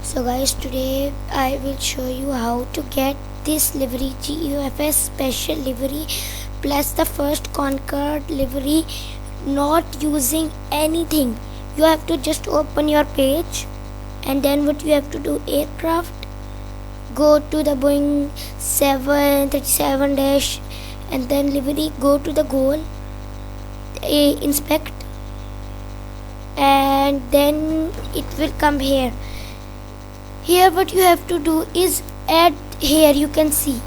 So guys, today I will show you how to get this livery, GUFS special livery plus the first Concorde livery, not using anything. You have to just open your page, and then what you have to do, aircraft, go to the Boeing 737 dash, and then livery, go to the goal, inspect, and then it will come here. Here what you have to do is add. Here you can see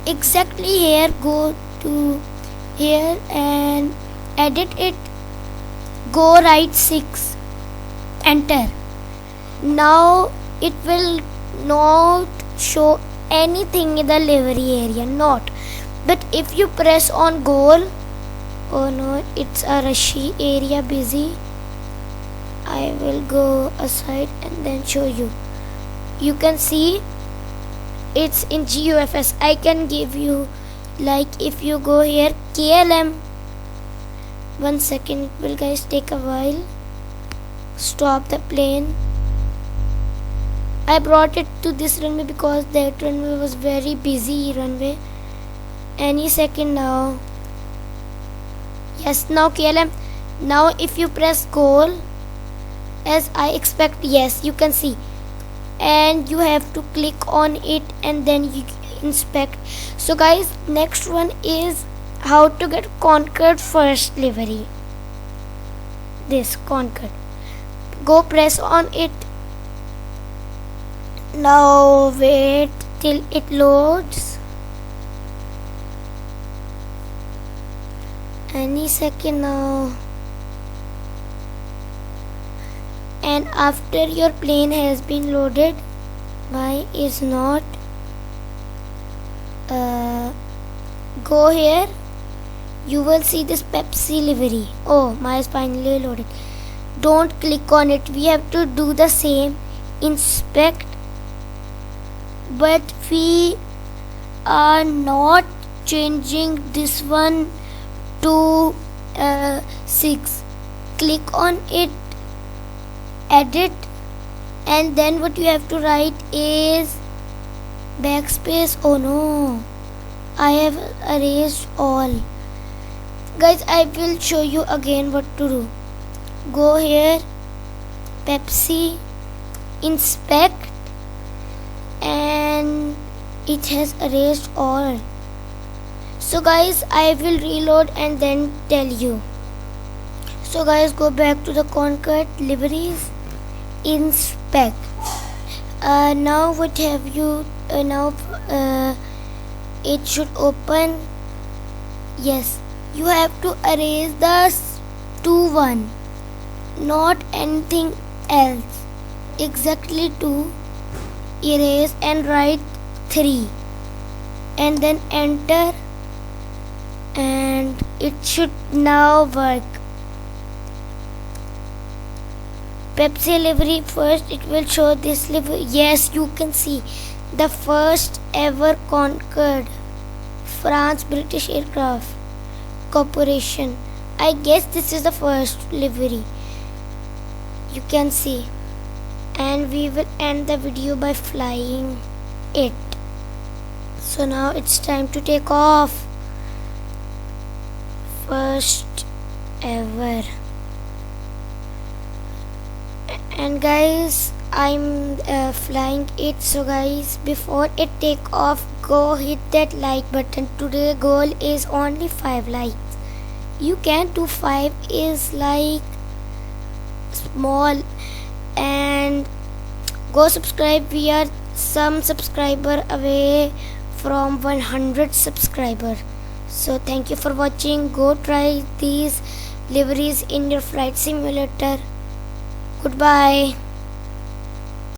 exactly here, go to here and edit it, go right 6, enter. Now it will not show anything in the livery area, not. But if you press on goal, oh no, it's a rushy area, busy. I will go aside and then show you. You can see it's in GUFS. I can give you, like, if you go here KLM, 1 second, it will guys take a while. Stop the plane. I brought it to this runway because that runway was very busy runway. Any second now. Yes, now KLM. Now if you press goal, as I expect, yes, you can see, and you have to click on it and then you inspect. So guys, next one is how to get Concorde first livery. This Concorde, go press on it. Now wait till it loads. Any second now. And after your plane has been loaded, why is not, go here, you will see this Pepsi livery. Oh, my is finally loaded. Don't click on it, we have to do the same, inspect, but we are not changing this one to 6. Click on it, edit, and then what you have to write is backspace. Oh no, I have erased all. Guys, I will show you again what to do. Go here, Pepsi, inspect, and it has erased all. So guys, I will reload and then tell you. So guys, go back to the Concorde liveries, inspect. Now what have you, it should open. Yes, you have to erase the 2-1, not anything else. Exactly 2, erase and write 3, and then enter, and it should now work. Pepsi livery first, it will show this livery. Yes, you can see the first ever Concorde, France British Aircraft Corporation. I guess this is the first livery, you can see. And we will end the video by flying it. So now it's time to take off. First ever. And guys, I'm flying it. So guys, before it take off, go hit that like button. Today goal is only 5 likes. You can do 5, is like small. And go subscribe. We are some subscriber away from 100 subscriber. So thank you for watching. Go try these liveries in your flight simulator. Goodbye.